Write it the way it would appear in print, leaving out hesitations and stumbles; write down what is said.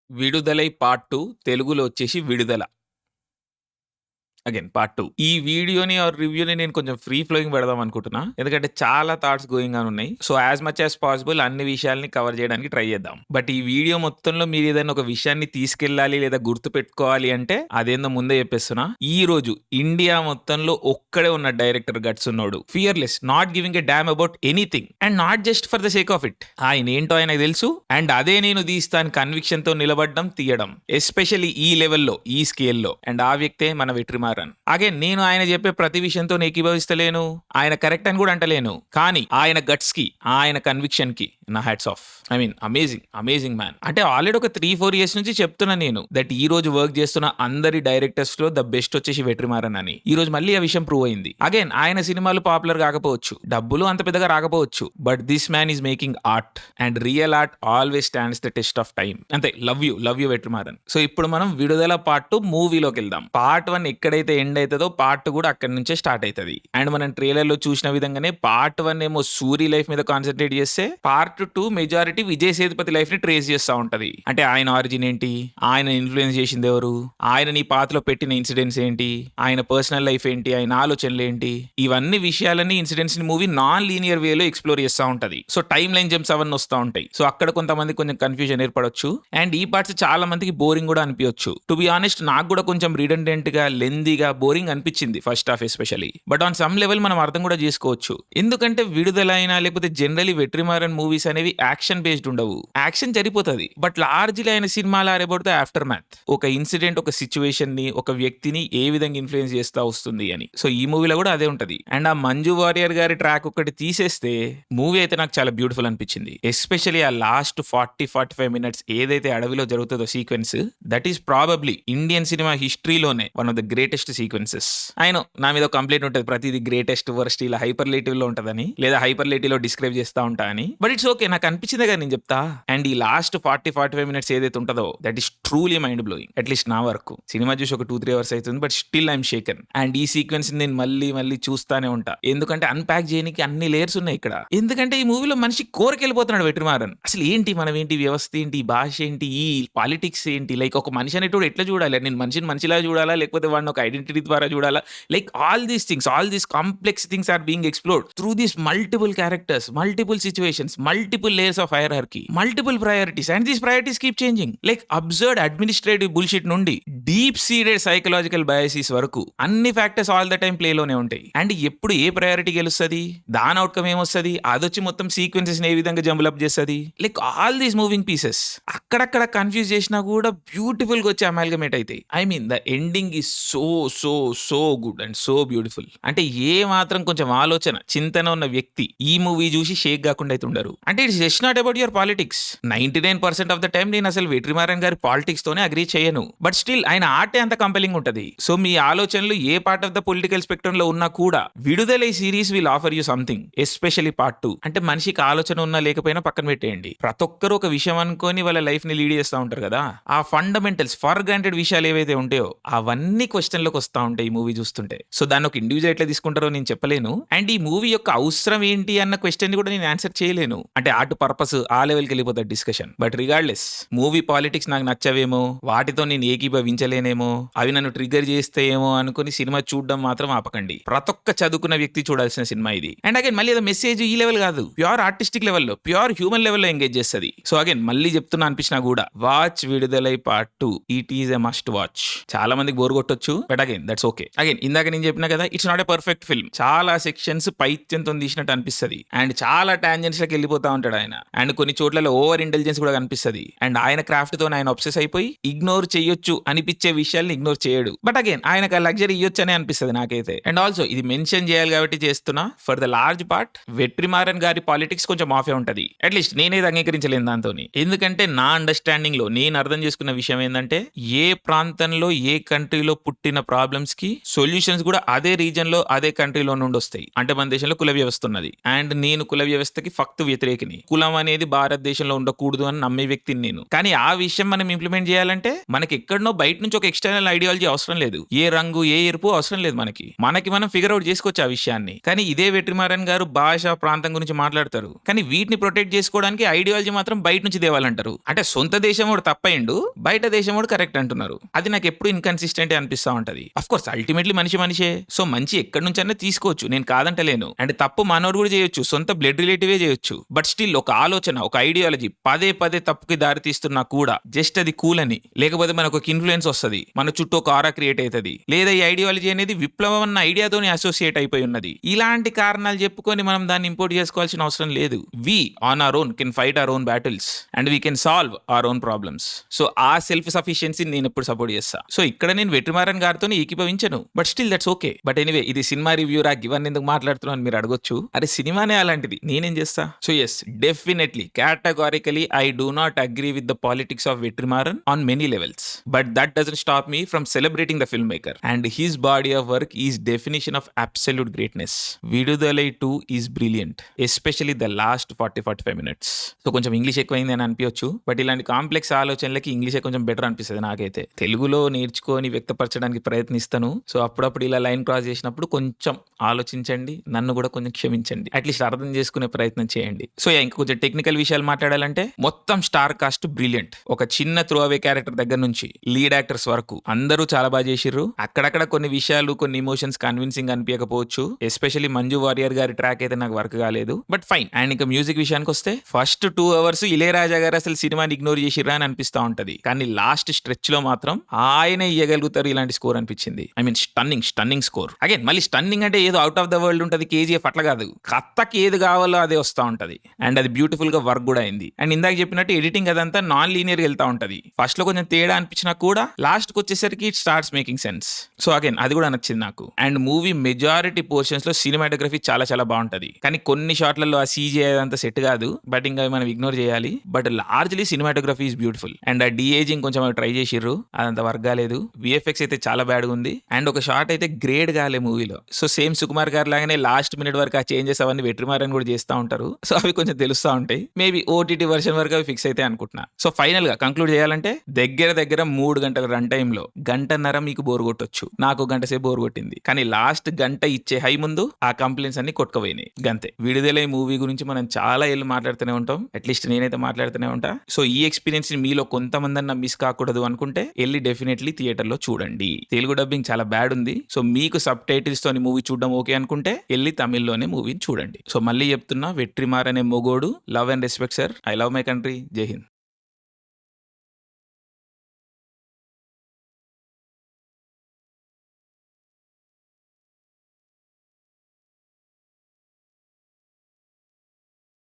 'విడుదలై పార్ట్ 2' తెలుగులో వచ్చేసి 'విడుదల'. Again part 2. ఈ వీడియోని ఆర్ రివ్యూని నేను కొంచెం ఫ్రీ ఫ్లోయింగ్ పెడదాం అనుకుంటున్నా. ఎందుకంటే చాలా థాట్స్ గోయింగ్ ఆన్ ఉన్నాయి. So as much as possible అన్ని విషయాల్ని కవర్ చేయడానికి ట్రై చేద్దాం. బట్ ఈ వీడియో మొత్తంలో మీరు ఏదైనా ఒక విషయాన్ని తీసుకెళ్ళాలి లేదా గుర్తు పెట్టుకోవాలి అంటే అదేందో ముందే చెప్పేస్తున్నా. ఈ రోజు ఇండియా మొత్తంలో ఒక్కడే ఉన్న డైరెక్టర్ గట్స్ ఉన్నాడు. Fearless, not giving a damn about anything and not just for the sake of it. ఆయన ఏంటో ఆయనకు తెలుసు అండ్ అదే నేను తీస్తాను కన్విక్షన్ తో నిలబడడం, తీయడం, ఎస్పెషల్లీ ఈ లెవెల్లో, ఈ స్కేల్లో. అండ్ ఆ వ్యక్తే మన వెట్రిమారన్. అగైన్ నేను ఆయన చెప్పే ప్రతి విషయంతో ఏకీభవిస్తలేను, ఆయన కరెక్ట్ అని కూడా అంటలేను. కానీ ఆయన గట్స్ కి, ఆయన కన్విక్షన్ కి నా hats off. I mean amazing man. అంటే ఆల్రెడీ ఒక 3-4 years నుంచి చెప్తున్నా నేను దట్ ఈ రోజు వర్క్ చేస్తున్న అందరి డైరెక్టర్స్ లో ద బెస్ట్ వచ్చేసి వెట్రిమారన్ అని. ఈ రోజు మళ్ళీ ఆ విషయం ప్రూవ్ అయింది. అగైన్ ఆయన సినిమాలు పాపులర్ కాకపోవచ్చు, డబ్బులు అంత పెద్దగా రాకపోవచ్చు, but this man is making art and real art always stands the test of time. అంతే, లవ్ యూ వెట్రిమారన్. సో ఇప్పుడు మనం విడుదల పార్ట్ 2 మూవీలోకి వెళ్దాం. పార్ట్ 1 ఎక్కడైతే ఎండ్ అవుతుందో పార్ట్ 2 కూడా అక్కడి నుంచే స్టార్ట్ అవుతుంది. అండ్ మనం ట్రైలర్ లో చూసిన విధంగానే పార్ట్ 1 ఏమో సూరి లైఫ్ మీద కాన్సన్ట్రేట్ చేస్తే part 2 majority Vijay Sethupathi life ని ట్రేస్ చేస్తా ఉంటది. అంటే ఆయన ఆరిజిన్ ఏంటి, ఆయన ఇన్ఫ్లుయెన్స్ చేసింది ఎవరు, ఆయన నీ పాతలో పెట్టిన ఇన్సిడెంట్స్ ఏంటి, ఆయన పర్సనల్ లైఫ్ ఏంటి, ఆయన ఆలోచనలు ఏంటి, ఇవన్నీ విషయాలని ఇన్సిడెంట్స్ ని మూవీ నాన్ లీనియర్ వేలో ఎక్స్ప్లోర్ చేస్తా ఉంటది. సో టైమ్ లైన్ జంప్స్ అవన్నీ వస్తూ ఉంటాయి. సో అక్కడ కొంతమంది కొంచెం కన్ఫ్యూజన్ ఏర్పడొచ్చు అండ్ ఈ పార్ట్స్ చాలా మందికి బోరింగ్ కూడా అనిపించవచ్చు. టు బి ఆనెస్ట్ నాకు కూడా కొంచెం రిడెండెంట్ గా, లెందీగా, బోరింగ్ అనిపించింది first half especially. But on some level మనం అర్థం కూడా చేసుకోవచ్చు. ఎందుకంటే విడుదలైనా లేకపోతే జనరలీ వెట్రిమారన్ మూవీస్ అనేవి యాక్షన్ బేస్డ్ ఉండవు. యాక్షన్ జరిపోతుంది బట్ లార్జ్లీ ఆయన సినిమాలు ఆరేబడితే ఆఫ్టర్ మ్యాథ్, ఒక ఇన్సిడెంట్, ఒక సిచ్యువేషన్ ని, ఒక వ్యక్తిని ఏ విధంగా ఇన్ఫ్లుయెన్స్ చేస్తా వస్తుంది అని. సో ఈ మూవీలో కూడా అదే ఉంటది. అండ్ ఆ మంజు వారియర్ గారి ట్రాక్ ఒకటి తీసేస్తే మూవీ అయితే నాకు చాలా బ్యూటిఫుల్ అనిపించింది. ఎస్పెషల్లీ ఆ లాస్ట్ 40-45 minutes ఏదైతే అడవిలో జరుగుతుందో sequence, that is probably Indian cinema హిస్టరీలోనే one of the greatest sequences. ఆయన నా మీద కంప్లైంట్ ఉంటుంది ప్రతిది గ్రేటెస్ట్ వర్స్ట్ ఇలా హైపర్లేటివ్ లో ఉంటదని, లేదా హైపర్లేటివ్ లో డిస్క్రైబ్ చేస్తా ఉంటా అని. బట్ ఇట్స్ ఓకే, నాకు అనిపించిందే కదా నేను చెప్తా. అండ్ ఈ లాస్ట్ 40-45 minutes ఏదైతే ఉంటుందో that is truly mind blowing. At least నా వరకు. సినిమా చూసి ఒక 2-3 hours అవుతుంది బట్ స్టిల్ ఐఎమ్ షేకెన్. అండ్ ఈ సీక్వెన్స్ నేను మళ్ళీ చూస్తానే ఉంటా. ఎందుకంటే అన్పాక్ చేయడానికి అన్ని లేయర్స్ ఉన్నాయి ఇక్కడ. ఎందుకంటే ఈ మూవీలో మనిషి కోరికెళ్ళిపోతున్నాడు వెట్రిమారన్. అసలు ఏంటి, మనం ఏంటి, వ్యవస్థ ఏంటి, భాష ఏంటి, ఈ పాలిటిక్స్ ఏంటి, లైక్ ఒక మనిషి అనేటోడు ఎట్లా చూడాలి, నేను మనిషిని మనిషిలా చూడాలా లేకపోతే వాడిని ఒక ఐడెంటిటీ ద్వారా చూడాలా, like all these things, all these complex things are being explored through these multiple characters, multiple situations, multiple layers of hierarchy, multiple priorities and these priorities keep changing. Like absurd administrative bullshit నుండి deep seeded psychological biases వరకు అన్ని factors all the time ప్లేలోనే ఉంటాయి. And ఎప్పుడు ఏ priority గెలుస్తుంది, దాని outcome ఏమొస్తుంది, అదొచ్చి మొత్తం సీక్వెన్సెస్ ఏ విధంగా జంబుల్ అప్ చేస్తుంది, like all these moving pieces అక్కడక్కడ కన్ఫ్యూజ్ చేసినా కూడా బ్యూటిఫుల్ గా వచ్చి అమాల్గమేట్ అయితే. I mean the ending is so good and so beautiful. అంటే ఏ మాత్రం కొంచెం ఆలోచన, చింతన ఉన్న వ్యక్తి ఈ మూవీ చూసి షేక్ కాకుండా అయితే ఉండరు. అంటే it's just not about your politics. 99% of the time నేను అసలు వెట్రిమారన్ గారి పాలిటిక్స్ తోనే అగ్రీ చేయను. బట్ స్టిల్ ఆయన ఆర్టే అంత కంపెలింగ్ ఉంటది. సో మీ ఆలోచనలు ఏ part of the political spectrum లో ఉన్నా కూడా Viduthalai series will offer you something, especially part 2. అంటే మనిషికి ఆలోచన ఉన్నా లేకపోయినా పక్కన పెట్టేయండి. ప్రతి ఒక్కరు ఒక విషయం అనుకొని వాళ్ళ లైఫ్ ని లీడ్ చేస్తూ ఉంటారు కదా. ఆ ఫండమెంటల్స్, ఫర్ గ్రాంటెడ్ విషయాలు ఏవైతే ఉంటాయో అవన్నీ క్వశ్చన్ లోకి వస్తూ ఉంటాయి ఈ మూవీ చూస్తుంటే. సో దాన్ని ఒక ఇండివిజువల్ ఎట్లా తీసుకుంటారో నేను చెప్పలేను. అండ్ ఈ మూవీ యొక్క అవసరం ఏంటి అన్న క్వశ్చన్ కూడా నేను ఆన్సర్ చేయలేను. అంటే ఆర్ట్ పర్పస్ ఆ లెవెల్కి వెళ్ళిపోతుంది discussion. But regardless movie politics నాకు నచ్చవేమో, వాటితో నేను ఏకీభవించలేనేమో, అవి నన్ను ట్రిగర్ చేస్తాయేమో అనుకుని సినిమా చూడడం మాత్రం ఆపకండి. ప్రతి ఒక్క చదువుకున్న వ్యక్తి చూడాల్సిన సినిమా ఇది. అండ్ అగైన్ మళ్ళీ మెసేజ్ ఈ లెవెల్ కాదు, ప్యూర్ ఆర్టిస్టిక్ లెవెల్లో, ప్యూర్ హ్యూమన్ లెవెల్లో ఎంగేజ్ చేస్తుంది. సో అగైన్ మళ్ళీ చెప్తున్నా అనిపించినా కూడా వాచ్ విడుదలై part 2. It is a must watch. చాలా మందికి బోర్ కొట్టొచ్చు but again that's okay. Again ఇందాక నేను చెప్పినా కదా, it's not a perfect film. చాలా సెక్షన్స్ పైత్యంతో తీసినట్టు అనిపిస్తుంది అండ్ చాలా టాంజెంట్స్ లకి వెళ్ళిపోతా ఉంటాడు ఆయన. అండ్ కొన్ని చోట్ల ఓవర్ ఇంటెలిజెన్స్ కూడా కనిపిస్తుంది. అండ్ ఆయన క్రాఫ్ట్ తో ఆయన అబ్సెస్ అయిపోయి ఇగ్నోర్ చేయొచ్చు అనిపించే విషయాల్ని ఇగ్నోర్ చేయడు. బట్ అగైన్ ఆయనకు ఆ లగ్జరీ ఇవ్వచ్చు అని అనిపిస్తుంది నాకైతే. అండ్ ఆల్సో ఇది మెన్షన్ చేయాలి కాబట్టి చేస్తున్నా, for the large part Vetrimaaran గారి పాలిటిక్స్ కొంచెం ఆఫే ఉంటది. అట్లీస్ట్ నేనేది అంగీకరించలేను దాంతో. ఎందుకంటే నా అండర్స్టాండింగ్ లో నేను అర్థం చేసుకున్న విషయం ఏంటంటే, ఏ ప్రాంతంలో ఏ కంట్రీలో పుట్టిన ప్రాబ్లమ్స్ కి సొల్యూషన్స్ కూడా అదే రీజన్ లో అదే కంట్రీలో నుండి వస్తాయి. అంటే మన దేశంలో కుల వ్యవస్థ ఉన్నది అండ్ నేను కుల వ్యవస్థకి ఫక్తు వ్యతిరేక వివేక్ని. కులం అనేది భారతదేశంలో ఉండకూడదు అని నమ్మే వ్యక్తిని నేను. కానీ ఆ విషయం మనం ఇంప్లిమెంట్ చేయాలంటే మనకి ఎక్కడనో బయట నుంచి ఒక ఎక్స్టర్నల్ ఐడియాలజీ అవసరం లేదు. ఏ రంగు ఏ ఎరుపు అవసరం లేదు మనకి మనం ఫిగర్ అవుట్ చేసుకోవచ్చు ఆ విషయాన్ని. కానీ ఇదే వెట్రిమారన్ గారు భాష ప్రాంతం గురించి మాట్లాడతారు. కానీ వీటిని ప్రొటెక్ట్ చేసుకోవడానికి ఐడియాలజీ మాత్రం బయట నుంచి తేవాలంటారు. అంటే సొంత దేశం వాడు తప్పయిండు, బయట దేశం వాడు కరెక్ట్ అంటున్నారు. అది నాకు ఎప్పుడు ఇన్కన్సిస్టెంట్ అనిపిస్తా ఉంటది. అఫ్ కోర్స్ అల్టిమేట్లీ మనిషే. సో మంచి ఎక్కడి నుంచి అన్నా తీసుకోవచ్చు, నేను కాదంటలేను. అండ్ తప్పు మనోడు కూడా చేయొచ్చు, సొంత బ్లడ్ రిలేటివే చేయొచ్చు. బట్ స్టిల్ ఒక ఆలోచన, ఒక ఐడియాలజీ పదే తప్పుకి దారి తీస్తున్నా కూడా జస్ట్ అది కూల్ అని, లేకపోతే మనకు ఒక ఇన్ఫ్లుయెన్స్ వస్తుంది, మన చుట్టూ ఒక ఆరా క్రియేట్ అవుతుంది, లేదా ఈ ఐడియాలజీ అనేది విప్లవం అన్న ఐడియాతోనే అసోసియేట్ అయిపోయి ఉన్నది. ఇలాంటి కారణాలు చెప్పుకొని మనం దాన్ని ఇంపోర్ట్ చేసుకోవాల్సిన అవసరం లేదు. We on our own can fight our own battles and we can solve our own problems. So ఆ సెల్ఫ్ సఫిషియన్సీ నేను ఎప్పుడు సపోర్ట్ చేస్తా. సో ఇక్కడ నేను వెట్రిమారన్ గారితో ఏకీభవించను, but still that's okay. But anyway, ఇది సినిమా రివ్యూ రా, ఇవన్నీ ఎందుకు మాట్లాడుతున్నాను మీరు అడగొచ్చు. అరే సినిమానే అలాంటిది, నేనేం చేస్తా. So yes, definitely categorically I do not agree with the politics of Vetrimaran on many levels, but that doesn't stop me from celebrating the filmmaker and his body of work is definition of absolute greatness. Vidudalai 2 is brilliant, especially the last 40-45 minutes. So కొంచెం English ఎక్కువైంది అని అనిపించవచ్చు, but ఇలాంటి complex ఆలోచనలకి ఇంగ్లీషే కొంచెం better అనిపిస్తుంది నాకైతే. తెలుగులో నేర్చుకొని వ్యక్తపరచడానికి ప్రయత్నిస్తాను. సో అప్పుడప్పుడు ఇలా లైన్ క్రాస్ చేసినప్పుడు కొంచెం ఆలోచించండి, నన్ను కూడా కొంచెం క్షమించండి, అట్లీస్ట్ అర్థం చేసుకునే ప్రయత్నం చేయండి. సో ఇంకా కొంచెం టెక్నికల్ విషయాలు మాట్లాడాలంటే మొత్తం స్టార్ కాస్ట్ బ్రిలియంట్. ఒక చిన్న త్రో అవే క్యారెక్టర్ దగ్గర నుంచి లీడ్ యాక్టర్స్ వరకు అందరూ చాలా బాగా చేసిర్రు. అక్కడక్కడ కొన్ని విషయాలు, కొన్ని ఇమోషన్స్ కన్విన్సింగ్ అనిపించకపోవచ్చు. ఎస్పెషల్లీ మంజు వారియర్ గారి ట్రాక్ అయితే నాకు వర్క్ కాలేదు, బట్ ఫైన్. అండ్ ఇంకా మ్యూజిక్ విషయానికి వస్తే ఫస్ట్ 2 hours ఇళయరాజా గారు అసలు సినిమాని ఇగ్నోర్ చేసిర్రా అని అనిపిస్తా ఉంటది. కానీ లాస్ట్ స్ట్రెచ్ లో మాత్రం ఆయనే ఇయ్యగలుగుతారు ఇలాంటి స్కోర్ అనిపించింది. I mean stunning score. Again మళ్ళీ స్టన్నింగ్ అంటే ఏదో అవుట్ ఆఫ్ ద వరల్డ్ ఉంటుంది, కేజీఎఫ్ అట్లా కాదు, కత్తకి ఏది కావాలో అదే వస్తా ఉంటది. అండ్ అది బ్యూటిఫుల్ గా వర్క్ కూడా అయింది. అండ్ ఇందాక చెప్పినట్టు ఎడిటింగ్ అదంతా నాన్ లీనియర్ గా వెళ్తా ఉంటది. ఫస్ట్ లో కొంచెం తేడా అనిపించినా కూడా లాస్ట్ కి వచ్చేసరికి it starts making sense. So again అది కూడా నచ్చింది నాకు. అండ్ మూవీ మెజారిటీ పోర్షన్స్ లో సినిమాటోగ్రఫీ చాలా బాగుంటది. కానీ కొన్ని షాట్లలో ఆ సీజీఐ అదంతా సెట్ కాదు, బట్ ఇంకా మనం ఇగ్నోర్ చేయాలి. But largely cinematography is beautiful. And ఆ డిఏజింగ్ కొంచెం ట్రై చేసిర్రు, అదంతా వర్క్ కాలేదు. విఎఫ్ఎక్స్ అయితే చాలా బ్యాడ్ గా ఉంది. అండ్ ఒక షాట్ అయితే గ్రేడ్ కాలే మూవీలో. సో సేమ్ సుకుమార్ గారు లాగానే లాస్ట్ మినిట్ వరకు ఆ చేంజెస్ అవన్నీ వెట్రిమారన్ కూడా చేస్తూ ఉంటారు. సో అవి కొంచెం తెలుస్తూ ఉంటాయి. మేబీ ఓటీటీ వర్షన్ వరకు అవి ఫిక్స్ అయితే అనుకుంటున్నా. సో ఫైనల్ గా కంక్లూడ్ చేయాలంటే దగ్గర 3 గంటల రన్ టైమ్ లో 1.5 గంట మీకు బోర్ కొట్టొచ్చు. నాకు 1 గంట సేపు బోర్ కొట్టింది. కానీ లాస్ట్ గంట ఇచ్చే హై ముందు ఆ కంప్లైంట్స్ అన్ని కొట్టుకుపోయినాయి. గంతే. విడుదలై మూవీ గురించి మనం చాలా ఏళ్ళు మాట్లాడుతూనే ఉంటాం, అట్లీస్ట్ నేనైతే మాట్లాడుతూనే ఉంటా. సో ఈ ఎక్స్పీరియన్స్ ని మీలో కొంతమంది అన్న మిస్ కాకూడదు అనుకుంటే వెళ్ళి డెఫినెట్లీ థియేటర్ లో చూడండి. తెలుగు డబ్బింగ్ చాలా బ్యాడ్ ఉంది. సో మీకు సబ్ టైటిల్స్ తోని మూవీ చూడడం ఓకే అనుకుంటే వెళ్ళి తమిళ్లోనే మూవీని చూడండి. సో మళ్ళీ చెప్తున్నా, వెట్రిమారన్ అనే మొగోడు. Love and respect sir. I love my country. Jai Hind.